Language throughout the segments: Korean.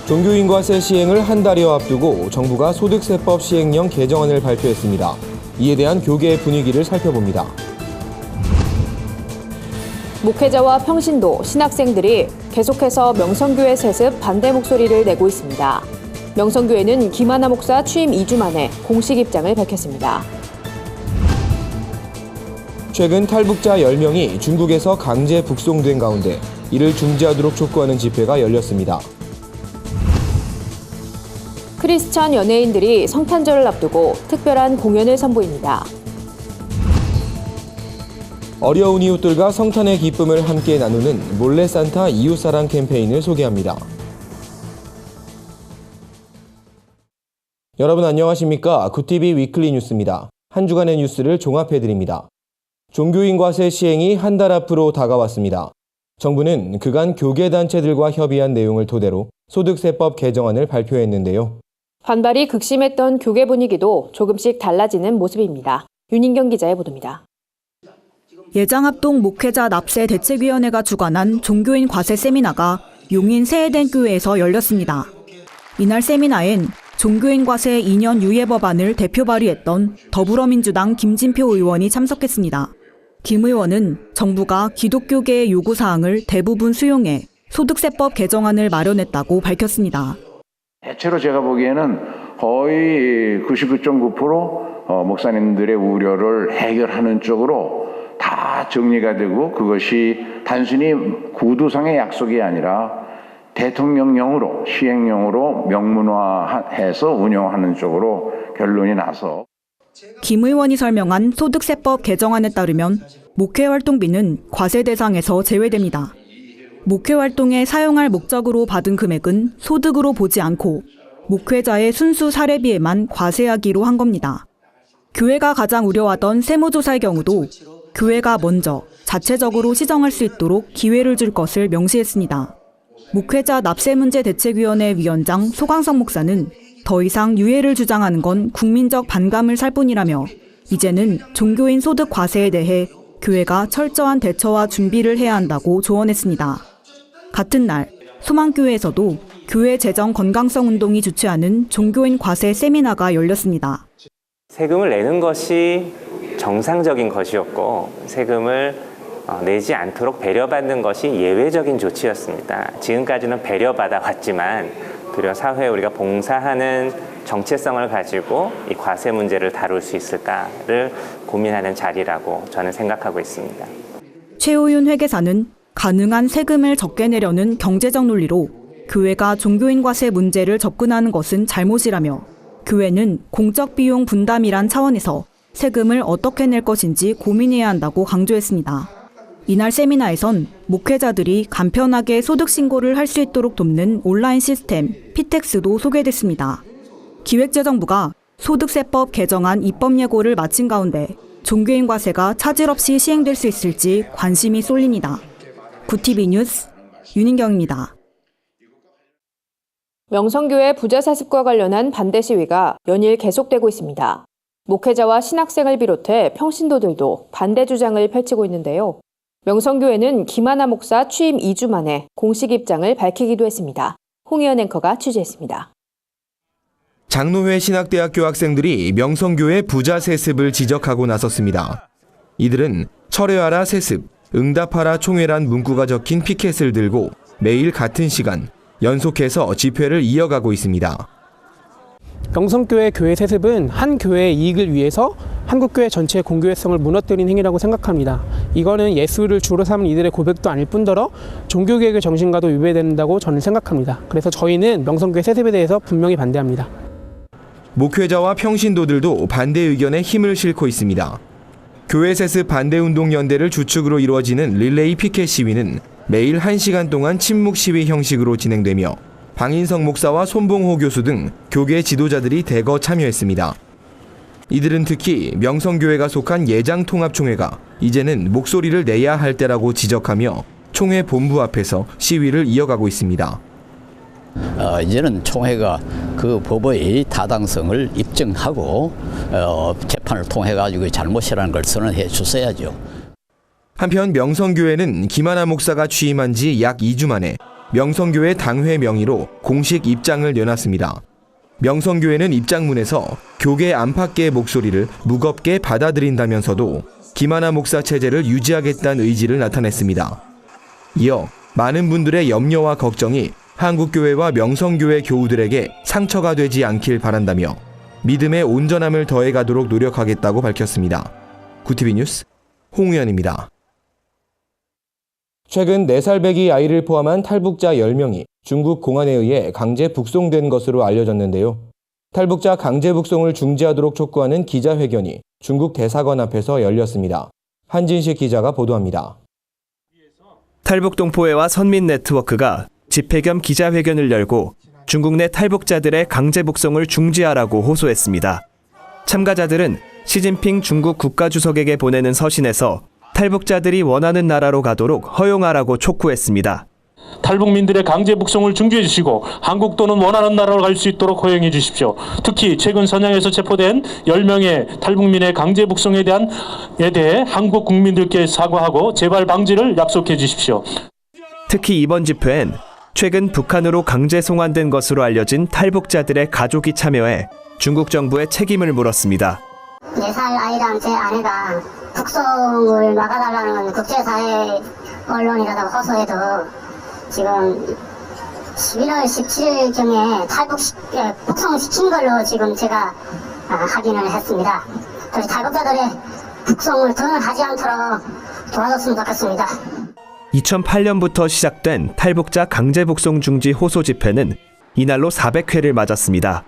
종교인과세 시행을 한 달여 앞두고 정부가 소득세법 시행령 개정안을 발표했습니다. 이에 대한 교계 분위기를 살펴봅니다. 목회자와 평신도, 신학생들이 계속해서 명성교회 세습 반대 목소리를 내고 있습니다. 명성교회는 김하나 목사 취임 2주 만에 공식 입장을 밝혔습니다. 최근 탈북자 10명이 중국에서 강제 북송된 가운데 이를 중지하도록 촉구하는 집회가 열렸습니다. 크리스천 연예인들이 성탄절을 앞두고 특별한 공연을 선보입니다. 어려운 이웃들과 성탄의 기쁨을 함께 나누는 몰래 산타 이웃사랑 캠페인을 소개합니다. 여러분 안녕하십니까? 굿TV 위클리 뉴스입니다. 한 주간의 뉴스를 종합해드립니다. 종교인과세 시행이 한 달 앞으로 다가왔습니다. 정부는 그간 교계단체들과 협의한 내용을 토대로 소득세법 개정안을 발표했는데요. 반발이 극심했던 교계 분위기도 조금씩 달라지는 모습입니다. 윤인경 기자의 보도입니다. 예장합동 목회자 납세 대책위원회가 주관한 종교인 과세 세미나가 용인 세해den교회에서 열렸습니다. 이날 세미나엔 종교인 과세 2년 유예 법안을 대표 발의했던 더불어민주당 김진표 의원이 참석했습니다. 김 의원은 정부가 기독교계의 요구사항을 대부분 수용해 소득세법 개정안을 마련했다고 밝혔습니다. 대체로 제가 보기에는 거의 99.9% 목사님들의 우려를 해결하는 쪽으로 다 정리가 되고 그것이 단순히 구두상의 약속이 아니라 대통령령으로 시행령으로 명문화해서 운영하는 쪽으로 결론이 나서 김 의원이 설명한 소득세법 개정안에 따르면 목회활동비는 과세 대상에서 제외됩니다. 목회활동에 사용할 목적으로 받은 금액은 소득으로 보지 않고 목회자의 순수 사례비에만 과세하기로 한 겁니다. 교회가 가장 우려하던 세무조사의 경우도 교회가 먼저 자체적으로 시정할 수 있도록 기회를 줄 것을 명시했습니다. 목회자 납세문제대책위원회 위원장 소광석 목사는 더 이상 유예를 주장하는 건 국민적 반감을 살 뿐이라며 이제는 종교인 소득 과세에 대해 교회가 철저한 대처와 준비를 해야 한다고 조언했습니다. 같은 날 소망교회에서도 교회 재정 건강성 운동이 주최하는 종교인 과세 세미나가 열렸습니다. 세금을 내는 것이 정상적인 것이었고 세금을 내지 않도록 배려받는 것이 예외적인 조치였습니다. 지금까지는 배려받아 왔지만 도리어 사회에 우리가 봉사하는 정체성을 가지고 이 과세 문제를 다룰 수 있을까를 고민하는 자리라고 저는 생각하고 있습니다. 최호윤 회계사는 가능한 세금을 적게 내려는 경제적 논리로 교회가 종교인 과세 문제를 접근하는 것은 잘못이라며 교회는 공적 비용 분담이란 차원에서 세금을 어떻게 낼 것인지 고민해야 한다고 강조했습니다. 이날 세미나에선 목회자들이 간편하게 소득 신고를 할 수 있도록 돕는 온라인 시스템 피텍스도 소개됐습니다. 기획재정부가 소득세법 개정안 입법 예고를 마친 가운데 종교인 과세가 차질 없이 시행될 수 있을지 관심이 쏠립니다. 굿TV 뉴스 윤인경입니다. 명성교회 부자 세습과 관련한 반대 시위가 연일 계속되고 있습니다. 목회자와 신학생을 비롯해 평신도들도 반대 주장을 펼치고 있는데요. 명성교회는 김하나 목사 취임 2주 만에 공식 입장을 밝히기도 했습니다. 홍희연 앵커가 취재했습니다. 장로회 신학대학교 학생들이 명성교회 부자 세습을 지적하고 나섰습니다. 이들은 철회하라 세습, 응답하라 총회란 문구가 적힌 피켓을 들고 매일 같은 시간 연속해서 집회를 이어가고 있습니다. 명성교회 교회 세습은 한 교회의 이익을 위해서 한국교회 전체의 공교회성을 무너뜨린 행위라고 생각합니다. 이거는 예수를 주로 삼은 이들의 고백도 아닐 뿐더러 종교개혁의 정신과도 위배된다고 저는 생각합니다. 그래서 저희는 명성교회 세습에 대해서 분명히 반대합니다. 목회자와 평신도들도 반대 의견에 힘을 싣고 있습니다. 교회 세습 반대운동연대를 주축으로 이루어지는 릴레이 피켓 시위는 매일 1시간 동안 침묵 시위 형식으로 진행되며 방인성 목사와 손봉호 교수 등 교계 지도자들이 대거 참여했습니다. 이들은 특히 명성교회가 속한 예장통합총회가 이제는 목소리를 내야 할 때라고 지적하며 총회 본부 앞에서 시위를 이어가고 있습니다. 이제는 총회가 그 법의 타당성을 입증하고 재판을 통해 가지고 잘못이라는 걸 선언해 주셔야죠. 한편 명성교회는 김하나 목사가 취임한 지 약 2주 만에 명성교회 당회 명의로 공식 입장을 내놨습니다. 명성교회는 입장문에서 교계 안팎계의 목소리를 무겁게 받아들인다면서도 김하나 목사 체제를 유지하겠다는 의지를 나타냈습니다. 이어 많은 분들의 염려와 걱정이 한국교회와 명성교회 교우들에게 상처가 되지 않길 바란다며 믿음의 온전함을 더해가도록 노력하겠다고 밝혔습니다. 구티비 뉴스 홍우현입니다. 최근 4살배기 아이를 포함한 탈북자 10명이 중국 공안에 의해 강제 북송된 것으로 알려졌는데요. 탈북자 강제 북송을 중지하도록 촉구하는 기자회견이 중국 대사관 앞에서 열렸습니다. 한진식 기자가 보도합니다. 탈북동포회와 선민네트워크가 집회 겸 기자회견을 열고 중국 내 탈북자들의 강제 북송을 중지하라고 호소했습니다. 참가자들은 시진핑 중국 국가주석에게 보내는 서신에서 탈북자들이 원하는 나라로 가도록 허용하라고 촉구했습니다. 탈북민들의 강제 북송을 중지해 주시고 한국 또는 원하는 나라로 갈 수 있도록 허용해 주십시오. 특히 최근 선양에서 체포된 10명의 탈북민의 강제 북송에 대해 한국 국민들께 사과하고 재발 방지를 약속해 주십시오. 특히 이번 집회엔 최근 북한으로 강제 송환된 것으로 알려진 탈북자들의 가족이 참여해 중국 정부에 책임을 물었습니다. 4살 아이랑 제 아내가 북송을 막아달라는 국제사회 언론이라고 호소해도 지금 11월 17일경에 북송시킨 걸로 지금 제가 확인을 했습니다. 그래서 탈북자들의 북송을 더는 하지 않도록 도와줬으면 좋겠습니다. 2008년부터 시작된 탈북자 강제 북송 중지 호소 집회는 이날로 400회를 맞았습니다.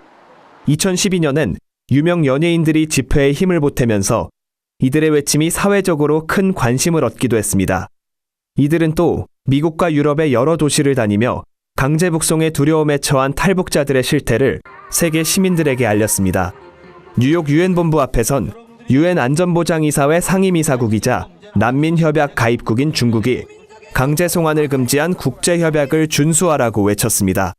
2012년엔 유명 연예인들이 집회에 힘을 보태면서 이들의 외침이 사회적으로 큰 관심을 얻기도 했습니다. 이들은 또 미국과 유럽의 여러 도시를 다니며 강제 북송의 두려움에 처한 탈북자들의 실태를 세계 시민들에게 알렸습니다. 뉴욕 유엔 본부 앞에선 유엔 안전보장이사회 상임이사국이자 난민협약 가입국인 중국이 강제 송환을 금지한 국제협약을 준수하라고 외쳤습니다.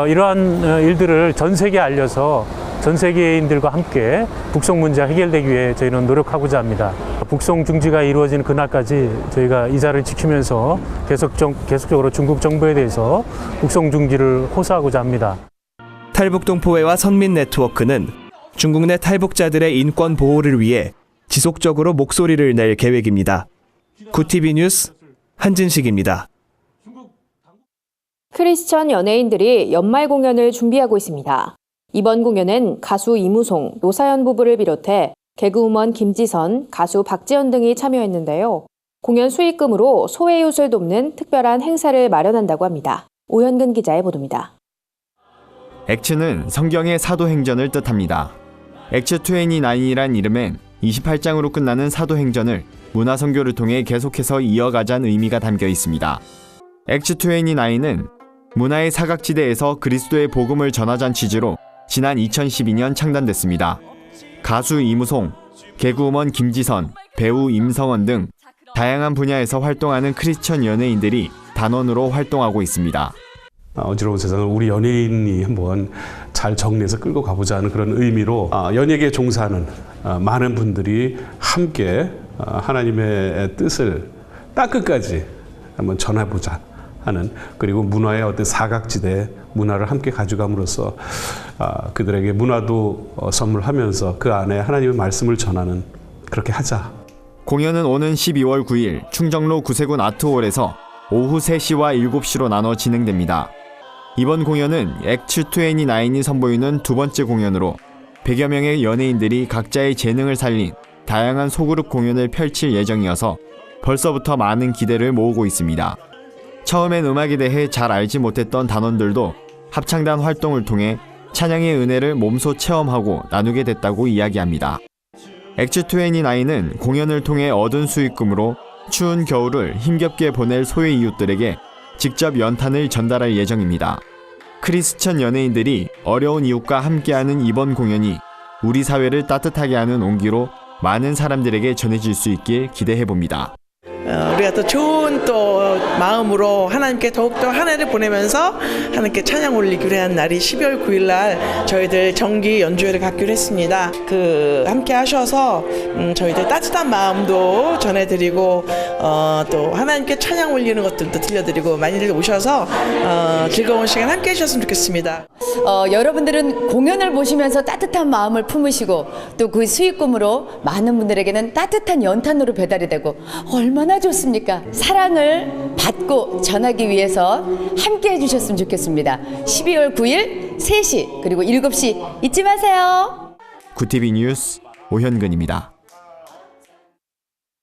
이러한 일들을 전 세계에 알려서 전 세계인들과 함께 북송 문제가 해결되기 위해 저희는 노력하고자 합니다. 북송 중지가 이루어지는 그날까지 저희가 이 자리를 지키면서 계속적으로 중국 정부에 대해서 북송 중지를 호소하고자 합니다. 탈북동포회와 선민네트워크는 중국 내 탈북자들의 인권 보호를 위해 지속적으로 목소리를 낼 계획입니다. 구티비 뉴스 한진식입니다. 크리스천 연예인들이 연말 공연을 준비하고 있습니다. 이번 공연엔 가수 이무송, 노사연 부부를 비롯해 개그우먼 김지선, 가수 박지연 등이 참여했는데요. 공연 수익금으로 소외이웃을 돕는 특별한 행사를 마련한다고 합니다. 오현근 기자의 보도입니다. 액츠는 성경의 사도행전을 뜻합니다. 액츠 29이란 이름엔 28장으로 끝나는 사도행전을 문화선교를 통해 계속해서 이어가자는 의미가 담겨 있습니다. 액츠 29는 문화의 사각지대에서 그리스도의 복음을 전하자는 취지로 지난 2012년 창단됐습니다. 가수 이무송, 개그우먼 김지선, 배우 임성원 등 다양한 분야에서 활동하는 크리스천 연예인들이 단원으로 활동하고 있습니다. 어지러운 세상을 우리 연예인이 한번 잘 정리해서 끌고 가보자 하는 그런 의미로 연예계에 종사하는 많은 분들이 함께 하나님의 뜻을 땅끝까지 한번 전해보자 하는, 그리고 문화의 어떤 사각지대 문화를 함께 가져감으로써 그들에게 문화도 선물하면서 그 안에 하나님의 말씀을 전하는, 그렇게 하자. 공연은 오는 12월 9일 충정로 구세군 아트홀에서 오후 3시와 7시로 나눠 진행됩니다. 이번 공연은 액츠 29이 선보이는 두 번째 공연으로 100여 명의 연예인들이 각자의 재능을 살린 다양한 소그룹 공연을 펼칠 예정이어서 벌써부터 많은 기대를 모으고 있습니다. 처음엔 음악에 대해 잘 알지 못했던 단원들도 합창단 활동을 통해 찬양의 은혜를 몸소 체험하고 나누게 됐다고 이야기합니다. 액츠 29는 공연을 통해 얻은 수익금으로 추운 겨울을 힘겹게 보낼 소외 이웃들에게 직접 연탄을 전달할 예정입니다. 크리스천 연예인들이 어려운 이웃과 함께하는 이번 공연이 우리 사회를 따뜻하게 하는 온기로 많은 사람들에게 전해질 수 있길 기대해봅니다. 우리가 또 좋은 또 마음으로 하나님께 더욱더 한 해를 보내면서 하나님께 찬양 올리기로 한 날이 12월 9일 날 저희들 정기 연주회를 갖기로 했습니다. 함께 하셔서 저희들 따뜻한 마음도 전해드리고 또 하나님께 찬양 올리는 것들도 들려드리고 많이들 오셔서 즐거운 시간 함께 해주셨으면 좋겠습니다. 여러분들은 공연을 보시면서 따뜻한 마음을 품으시고 또 그 수익금으로 많은 분들에게는 따뜻한 연탄으로 배달이 되고 얼마나 좋습니까? 사랑을 받고 전하기 위해서 함께 해주셨으면 좋겠습니다. 12월 9일 3시 그리고 7시 잊지 마세요. 구티비 뉴스 오현근입니다.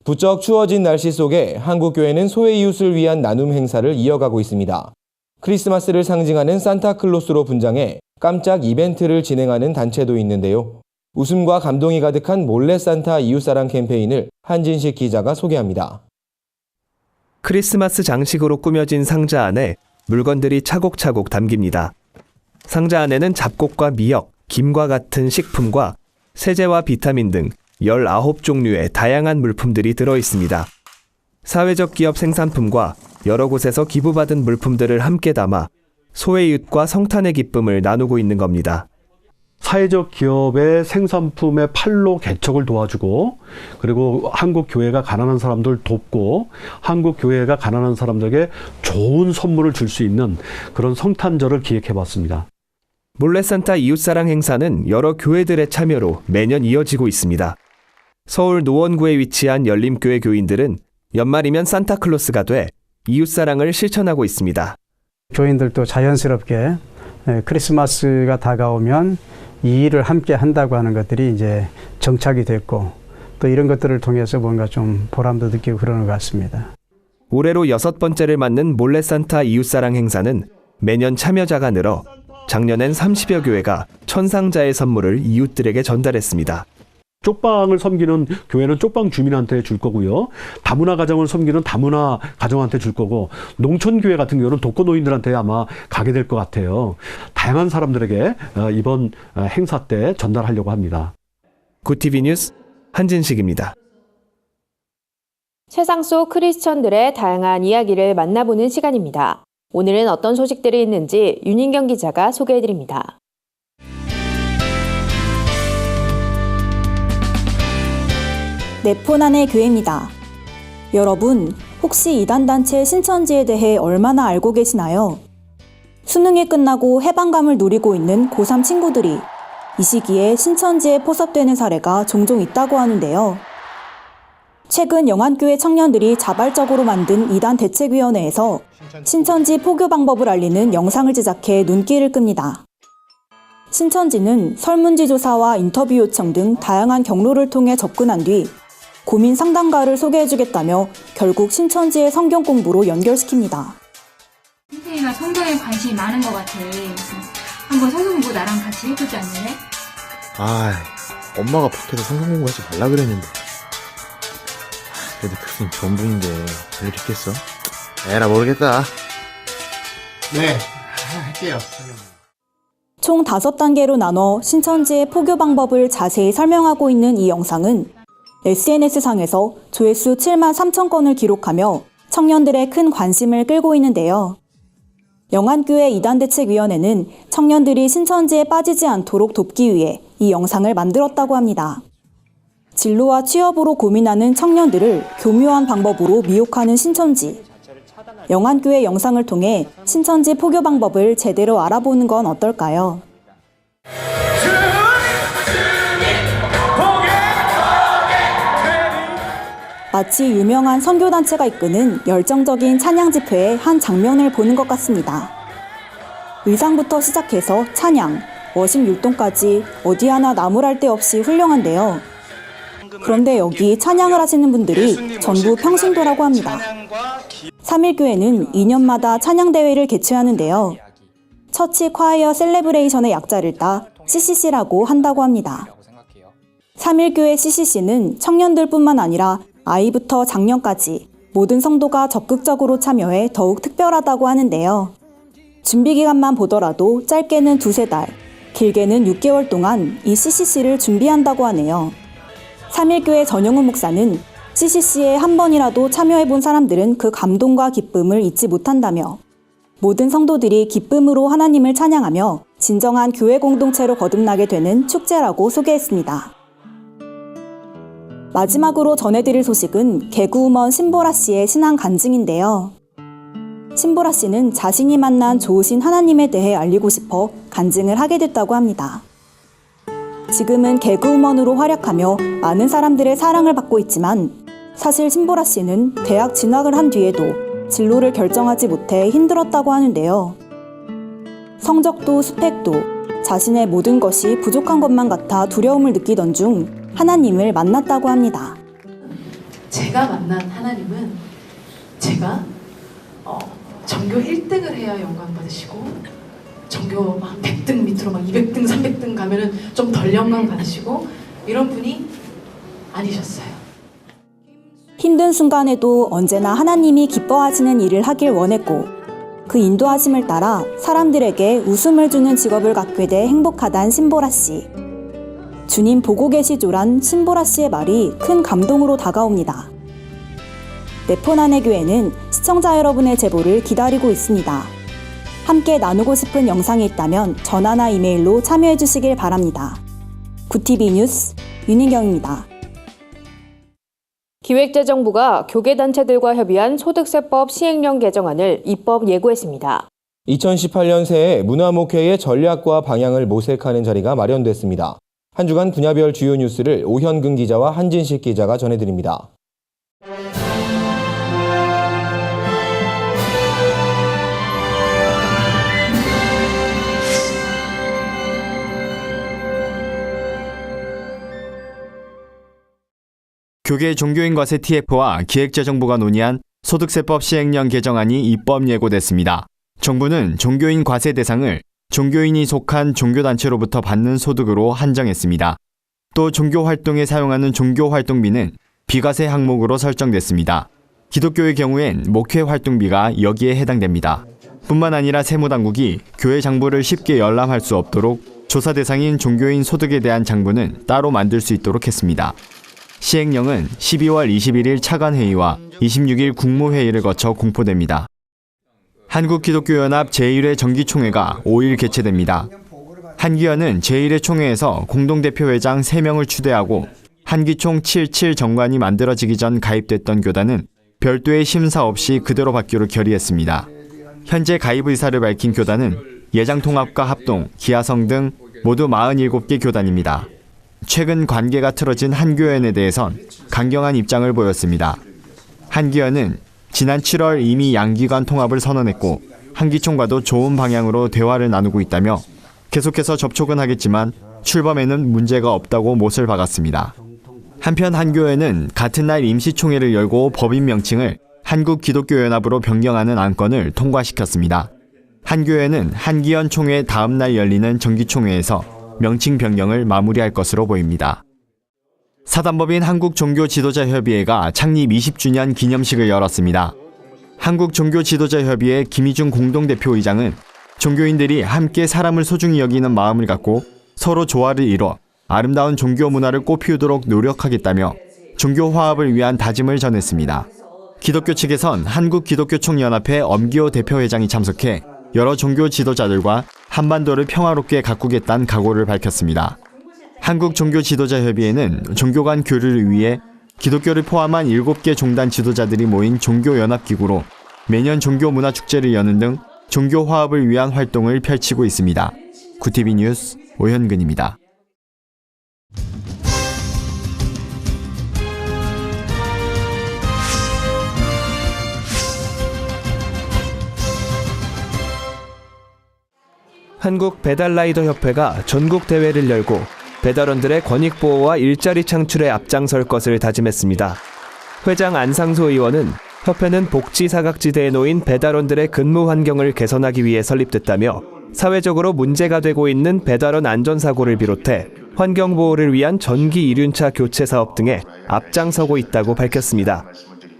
부쩍 추워진 날씨 속에 한국교회는 소외이웃을 위한 나눔 행사를 이어가고 있습니다. 크리스마스를 상징하는 산타클로스로 분장해 깜짝 이벤트를 진행하는 단체도 있는데요. 웃음과 감동이 가득한 몰래 산타 이웃사랑 캠페인을 한진식 기자가 소개합니다. 크리스마스 장식으로 꾸며진 상자 안에 물건들이 차곡차곡 담깁니다. 상자 안에는 잡곡과 미역, 김과 같은 식품과 세제와 비타민 등 19종류의 다양한 물품들이 들어 있습니다. 사회적 기업 생산품과 여러 곳에서 기부받은 물품들을 함께 담아 소외이웃과 성탄의 기쁨을 나누고 있는 겁니다. 사회적 기업의 생산품의 판로 개척을 도와주고 그리고 한국 교회가 가난한 사람들 돕고 한국 교회가 가난한 사람들에게 좋은 선물을 줄 수 있는 그런 성탄절을 기획해봤습니다. 몰래산타 이웃사랑 행사는 여러 교회들의 참여로 매년 이어지고 있습니다. 서울 노원구에 위치한 열림교회 교인들은 연말이면 산타클로스가 돼 이웃사랑을 실천하고 있습니다. 교인들도 자연스럽게 크리스마스가 다가오면 이 일을 함께 한다고 하는 것들이 이제 정착이 됐고 또 이런 것들을 통해서 뭔가 좀 보람도 느끼고 그러는 것 같습니다. 올해로 6번째를 맞는 몰래산타 이웃사랑 행사는 매년 참여자가 늘어 작년엔 30여 교회가 천상자의 선물을 이웃들에게 전달했습니다. 쪽방을 섬기는 교회는 쪽방 주민한테 줄 거고요. 다문화 가정을 섬기는 다문화 가정한테 줄 거고 농촌교회 같은 경우는 독거노인들한테 아마 가게 될 것 같아요. 다양한 사람들에게 이번 행사 때 전달하려고 합니다. 구티비 뉴스 한진식입니다. 세상 속 크리스천들의 다양한 이야기를 만나보는 시간입니다. 오늘은 어떤 소식들이 있는지 윤인경 기자가 소개해드립니다. 네포난의 교회입니다. 여러분, 혹시 이단단체 신천지에 대해 얼마나 알고 계시나요? 수능이 끝나고 해방감을 누리고 있는 고3 친구들이 이 시기에 신천지에 포섭되는 사례가 종종 있다고 하는데요. 최근 영안교회 청년들이 자발적으로 만든 이단 대책위원회에서 신천지 포교 방법을 알리는 영상을 제작해 눈길을 끕니다. 신천지는 설문지 조사와 인터뷰 요청 등 다양한 경로를 통해 접근한 뒤 고민 상담가를 소개해주겠다며 결국 신천지의 성경 공부로 연결시킵니다. 신천이가 성경에 관심이 많은 것 같아. 한번 성경 공부 나랑 같이 해보지 않을래? 엄마가 밖에서 성경 공부하지 말라 그랬는데. 그래도 교수님 좋은 분인데 별일 있겠어? 에라 모르겠다. 네, 할게요. 총 5단계로 나눠 신천지의 포교 방법을 자세히 설명하고 있는 이 영상은 SNS상에서 조회수 7만 3천 건을 기록하며 청년들의 큰 관심을 끌고 있는데요. 영안교회 이단대책위원회는 청년들이 신천지에 빠지지 않도록 돕기 위해 이 영상을 만들었다고 합니다. 진로와 취업으로 고민하는 청년들을 교묘한 방법으로 미혹하는 신천지. 영안교회 영상을 통해 신천지 포교 방법을 제대로 알아보는 건 어떨까요? 마치 유명한 선교단체가 이끄는 열정적인 찬양 집회의 한 장면을 보는 것 같습니다. 의상부터 시작해서 찬양, 워십 율동까지 어디 하나 나무랄 데 없이 훌륭한데요. 그런데 여기 찬양을 하시는 분들이 전부 평신도라고 합니다. 3일교회는 2년마다 찬양대회를 개최하는데요. 처치 콰이어 셀레브레이션의 약자를 따 CCC라고 한다고 합니다. 3일교회 CCC는 청년들뿐만 아니라 아이부터 장년까지 모든 성도가 적극적으로 참여해 더욱 특별하다고 하는데요. 준비 기간만 보더라도 짧게는 2-3달, 길게는 6개월 동안 이 CCC를 준비한다고 하네요. 3일교회 전용훈 목사는 CCC에 한 번이라도 참여해본 사람들은 그 감동과 기쁨을 잊지 못한다며 모든 성도들이 기쁨으로 하나님을 찬양하며 진정한 교회 공동체로 거듭나게 되는 축제라고 소개했습니다. 마지막으로 전해드릴 소식은 개구우먼 신보라 씨의 신앙 간증인데요. 신보라 씨는 자신이 만난 좋으신 하나님에 대해 알리고 싶어 간증을 하게 됐다고 합니다. 지금은 개그우먼으로 활약하며 많은 사람들의 사랑을 받고 있지만 사실 신보라 씨는 대학 진학을 한 뒤에도 진로를 결정하지 못해 힘들었다고 하는데요. 성적도 스펙도 자신의 모든 것이 부족한 것만 같아 두려움을 느끼던 중 하나님을 만났다고 합니다. 제가 만난 하나님은 제가 전교 1등을 해야 영광 받으시고 전교 막 100등 밑으로 막 200등, 300등 가면은 좀 덜 영광 받으시고 이런 분이 아니셨어요. 힘든 순간에도 언제나 하나님이 기뻐하시는 일을 하길 원했고 그 인도하심을 따라 사람들에게 웃음을 주는 직업을 갖게 돼 행복하단 신보라 씨. 주님 보고 계시조란 신보라 씨의 말이 큰 감동으로 다가옵니다. 네포난의 교회는 시청자 여러분의 제보를 기다리고 있습니다. 함께 나누고 싶은 영상이 있다면 전화나 이메일로 참여해 주시길 바랍니다. 구TV 뉴스 윤희경입니다. 기획재정부가 교계단체들과 협의한 소득세법 시행령 개정안을 입법 예고했습니다. 2018년 새해 문화목회의 전략과 방향을 모색하는 자리가 마련됐습니다. 한 주간 분야별 주요 뉴스를 오현근 기자와 한진식 기자가 전해드립니다. 교계 종교인과세 TF와 기획재정부가 논의한 소득세법 시행령 개정안이 입법 예고됐습니다. 정부는 종교인 과세 대상을 종교인이 속한 종교단체로부터 받는 소득으로 한정했습니다. 또 종교활동에 사용하는 종교활동비는 비과세 항목으로 설정됐습니다. 기독교의 경우엔 목회활동비가 여기에 해당됩니다. 뿐만 아니라 세무당국이 교회 장부를 쉽게 열람할 수 없도록 조사 대상인 종교인 소득에 대한 장부는 따로 만들 수 있도록 했습니다. 시행령은 12월 21일 차관회의와 26일 국무회의를 거쳐 공포됩니다. 한국기독교연합 제1회 정기총회가 5일 개최됩니다. 한기연은 제1회 총회에서 공동대표회장 3명을 추대하고 한기총 77 정관이 만들어지기 전 가입됐던 교단은 별도의 심사 없이 그대로 받기로 결의했습니다. 현재 가입 의사를 밝힌 교단은 예장통합과 합동, 기아성 등 모두 47개 교단입니다. 최근 관계가 틀어진 한교연에 대해선 강경한 입장을 보였습니다. 한기연은 지난 7월 이미 양기관 통합을 선언했고 한기총과도 좋은 방향으로 대화를 나누고 있다며 계속해서 접촉은 하겠지만 출범에는 문제가 없다고 못을 박았습니다. 한편 한교연은 같은 날 임시총회를 열고 법인 명칭을 한국기독교연합으로 변경하는 안건을 통과시켰습니다. 한교연은 한기연 총회 다음 날 열리는 정기총회에서 명칭 변경을 마무리할 것으로 보입니다. 사단법인 한국종교지도자협의회가 창립 20주년 기념식을 열었습니다. 한국종교지도자협의회 김희중 공동대표의장은 종교인들이 함께 사람을 소중히 여기는 마음을 갖고 서로 조화를 이뤄 아름다운 종교 문화를 꽃피우도록 노력하겠다며 종교 화합을 위한 다짐을 전했습니다. 기독교 측에선 한국기독교총연합회 엄기호 대표회장이 참석해 여러 종교 지도자들과 한반도를 평화롭게 가꾸겠다는 각오를 밝혔습니다. 한국종교지도자협의회는 종교 간 교류를 위해 기독교를 포함한 7개 종단 지도자들이 모인 종교연합기구로 매년 종교문화축제를 여는 등 종교 화합을 위한 활동을 펼치고 있습니다. 구TV 뉴스 오현근입니다. 한국 배달라이더 협회가 전국 대회를 열고 배달원들의 권익 보호와 일자리 창출에 앞장설 것을 다짐했습니다. 회장 안상소 의원은 협회는 복지 사각지대에 놓인 배달원들의 근무 환경을 개선하기 위해 설립됐다며 사회적으로 문제가 되고 있는 배달원 안전사고를 비롯해 환경보호를 위한 전기 이륜차 교체 사업 등에 앞장서고 있다고 밝혔습니다.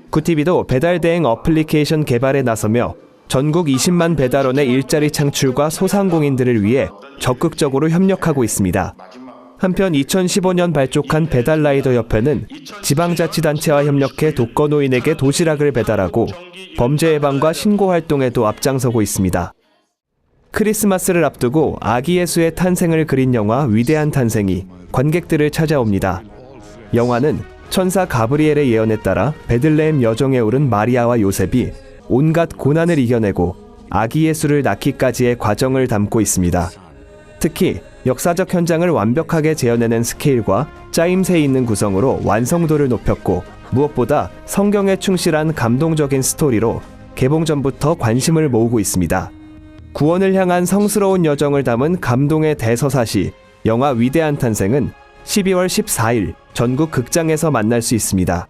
구TV도 배달 대행 어플리케이션 개발에 나서며 전국 20만 배달원의 일자리 창출과 소상공인들을 위해 적극적으로 협력하고 있습니다. 한편 2015년 발족한 배달라이더 협회는 지방자치단체와 협력해 독거노인에게 도시락을 배달하고 범죄 예방과 신고 활동에도 앞장서고 있습니다. 크리스마스를 앞두고 아기 예수의 탄생을 그린 영화 위대한 탄생이 관객들을 찾아옵니다. 영화는 천사 가브리엘의 예언에 따라 베들레헴 여정에 오른 마리아와 요셉이 온갖 고난을 이겨내고 아기 예수를 낳기까지의 과정을 담고 있습니다. 특히 역사적 현장을 완벽하게 재현해낸 스케일과 짜임새 있는 구성으로 완성도를 높였고 무엇보다 성경에 충실한 감동적인 스토리로 개봉 전부터 관심을 모으고 있습니다. 구원을 향한 성스러운 여정을 담은 감동의 대서사시 영화 위대한 탄생은 12월 14일 전국 극장에서 만날 수 있습니다.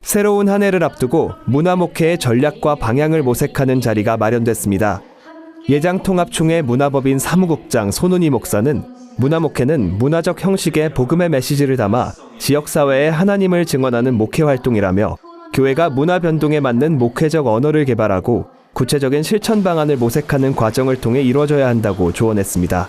새로운 한 해를 앞두고 문화목회의 전략과 방향을 모색하는 자리가 마련됐습니다. 예장통합총회 문화법인 사무국장 손은희 목사는 문화목회는 문화적 형식의 복음의 메시지를 담아 지역사회에 하나님을 증언하는 목회활동이라며 교회가 문화 변동에 맞는 목회적 언어를 개발하고 구체적인 실천 방안을 모색하는 과정을 통해 이루어져야 한다고 조언했습니다.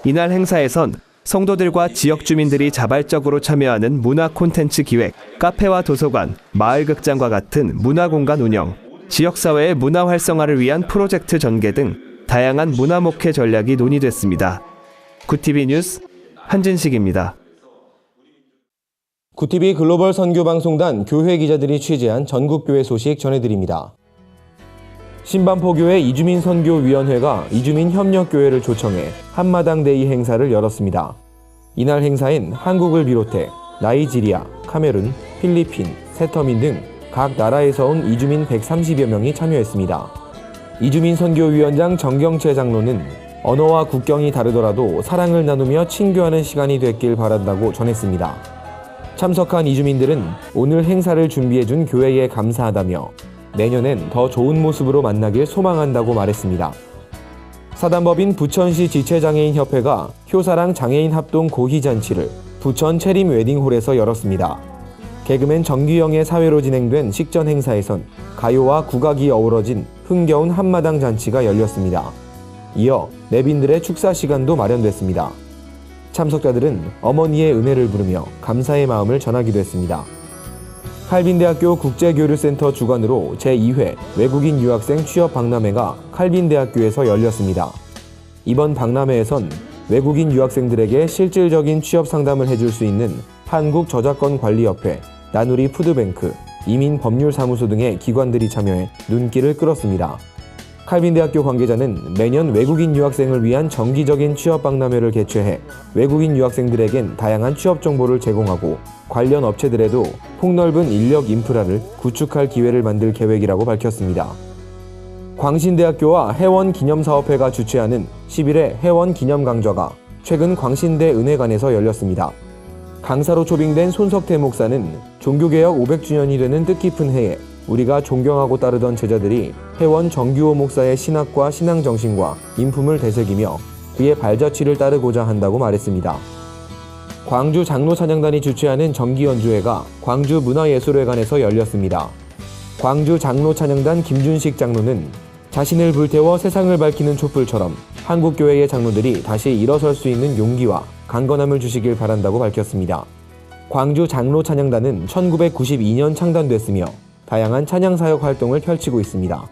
이날 행사에선 성도들과 지역 주민들이 자발적으로 참여하는 문화 콘텐츠 기획, 카페와 도서관, 마을극장과 같은 문화공간 운영, 지역사회의 문화 활성화를 위한 프로젝트 전개 등 다양한 문화목회 전략이 논의됐습니다. 구TV 뉴스 한진식입니다. 구TV 글로벌 선교방송단 교회 기자들이 취재한 전국교회 소식 전해드립니다. 신반포교회 이주민 선교위원회가 이주민 협력교회를 초청해 한마당데이 행사를 열었습니다. 이날 행사엔 한국을 비롯해 나이지리아, 카메룬, 필리핀, 세터민 등 각 나라에서 온 이주민 130여 명이 참여했습니다. 이주민 선교위원장 정경채 장로는 언어와 국경이 다르더라도 사랑을 나누며 친교하는 시간이 됐길 바란다고 전했습니다. 참석한 이주민들은 오늘 행사를 준비해준 교회에 감사하다며 내년엔 더 좋은 모습으로 만나길 소망한다고 말했습니다. 사단법인 부천시 지체장애인협회가 효사랑 장애인 합동 고희잔치를 부천 체림 웨딩홀에서 열었습니다. 개그맨 정규영의 사회로 진행된 식전 행사에선 가요와 국악이 어우러진 흥겨운 한마당 잔치가 열렸습니다. 이어 내빈들의 축사 시간도 마련됐습니다. 참석자들은 어머니의 은혜를 부르며 감사의 마음을 전하기도 했습니다. 칼빈대학교 국제교류센터 주관으로 제2회 외국인 유학생 취업 박람회가 칼빈대학교에서 열렸습니다. 이번 박람회에선 외국인 유학생들에게 실질적인 취업 상담을 해줄 수 있는 한국저작권관리협회, 나누리 푸드뱅크, 이민법률사무소 등의 기관들이 참여해 눈길을 끌었습니다. 칼빈대학교 관계자는 매년 외국인 유학생을 위한 정기적인 취업 박람회를 개최해 외국인 유학생들에겐 다양한 취업 정보를 제공하고 관련 업체들에도 폭넓은 인력 인프라를 구축할 기회를 만들 계획이라고 밝혔습니다. 광신대학교와 해원기념사업회가 주최하는 11회 해원기념강좌가 최근 광신대 은혜관에서 열렸습니다. 강사로 초빙된 손석태 목사는 종교개혁 500주년이 되는 뜻깊은 해에 우리가 존경하고 따르던 제자들이 해원 정규호 목사의 신학과 신앙정신과 인품을 되새기며 그의 발자취를 따르고자 한다고 말했습니다. 광주 장로찬양단이 주최하는 정기연주회가 광주 문화예술회관에서 열렸습니다. 광주 장로찬양단 김준식 장로는 자신을 불태워 세상을 밝히는 촛불처럼 한국교회의 장로들이 다시 일어설 수 있는 용기와 강건함을 주시길 바란다고 밝혔습니다. 광주 장로찬양단은 1992년 창단됐으며 다양한 찬양사역 활동을 펼치고 있습니다.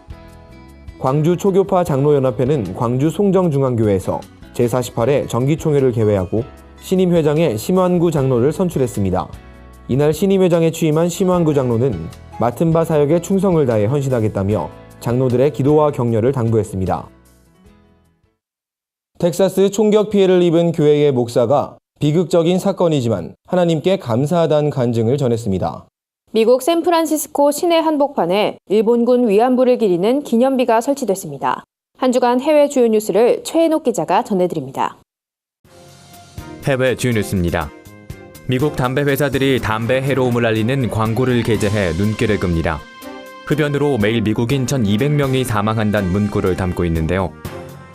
광주 초교파 장로연합회는 광주 송정중앙교회에서 제48회 정기총회를 개회하고 신임회장에 심환구 장로를 선출했습니다. 이날 신임회장에 취임한 심환구 장로는 맡은 바 사역에 충성을 다해 헌신하겠다며 장로들의 기도와 격려를 당부했습니다. 텍사스 총격 피해를 입은 교회의 목사가 비극적인 사건이지만 하나님께 감사하다는 간증을 전했습니다. 미국 샌프란시스코 시내 한복판에 일본군 위안부를 기리는 기념비가 설치됐습니다. 한 주간 해외 주요 뉴스를 최인옥 기자가 전해드립니다. 해외 주요 뉴스입니다. 미국 담배 회사들이 담배 해로움을 알리는 광고를 게재해 눈길을 끕니다. 흡연으로 매일 미국인 1,200명이 사망한다는 문구를 담고 있는데요.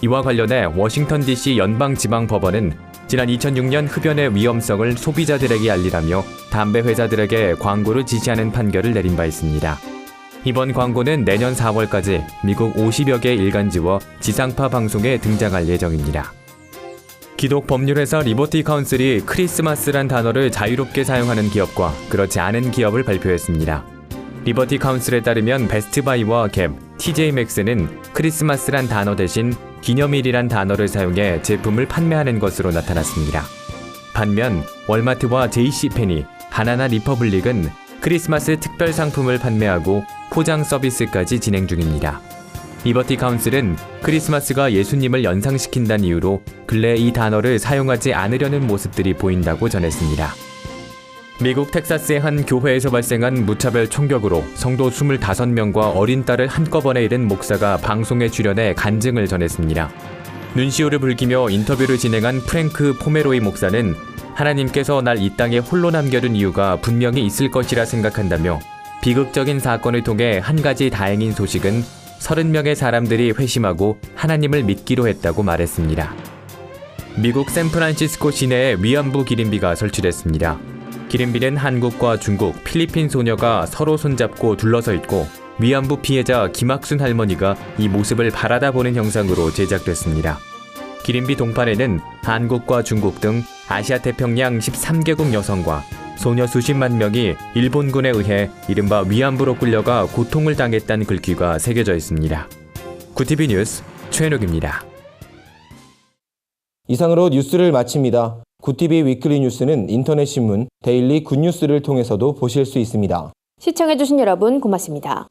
이와 관련해 워싱턴 DC 연방지방법원은 지난 2006년 흡연의 위험성을 소비자들에게 알리라며 담배 회사들에게 광고를 지시하는 판결을 내린 바 있습니다. 이번 광고는 내년 4월까지 미국 50여 개 일간지와 지상파 방송에 등장할 예정입니다. 기독 법률회사 리버티 카운슬이 크리스마스란 단어를 자유롭게 사용하는 기업과 그렇지 않은 기업을 발표했습니다. 리버티 카운슬에 따르면 베스트바이와 갭, TJ 맥스는 크리스마스란 단어 대신 기념일이란 단어를 사용해 제품을 판매하는 것으로 나타났습니다. 반면 월마트와 JC페니, 바나나 리퍼블릭은 크리스마스 특별 상품을 판매하고 포장 서비스까지 진행 중입니다. 리버티 카운슬은 크리스마스가 예수님을 연상시킨다는 이유로 근래 이 단어를 사용하지 않으려는 모습들이 보인다고 전했습니다. 미국 텍사스의 한 교회에서 발생한 무차별 총격으로 성도 25명과 어린 딸을 한꺼번에 잃은 목사가 방송에 출연해 간증을 전했습니다. 눈시울을 붉히며 인터뷰를 진행한 프랭크 포메로이 목사는 하나님께서 날 이 땅에 홀로 남겨둔 이유가 분명히 있을 것이라 생각한다며 비극적인 사건을 통해 한 가지 다행인 소식은 30명의 사람들이 회심하고 하나님을 믿기로 했다고 말했습니다. 미국 샌프란시스코 시내에 위안부 기린비가 설치됐습니다. 기린비는 한국과 중국, 필리핀 소녀가 서로 손잡고 둘러서 있고 위안부 피해자 김학순 할머니가 이 모습을 바라다 보는 형상으로 제작됐습니다. 기린비 동판에는 한국과 중국 등 아시아 태평양 13개국 여성과 소녀 수십만 명이 일본군에 의해 이른바 위안부로 끌려가 고통을 당했다는 글귀가 새겨져 있습니다. 구티비 뉴스 최현욱입니다. 이상으로 뉴스를 마칩니다. 구티비 위클리 뉴스는 인터넷 신문 데일리 굿뉴스를 통해서도 보실 수 있습니다. 시청해주신 여러분 고맙습니다.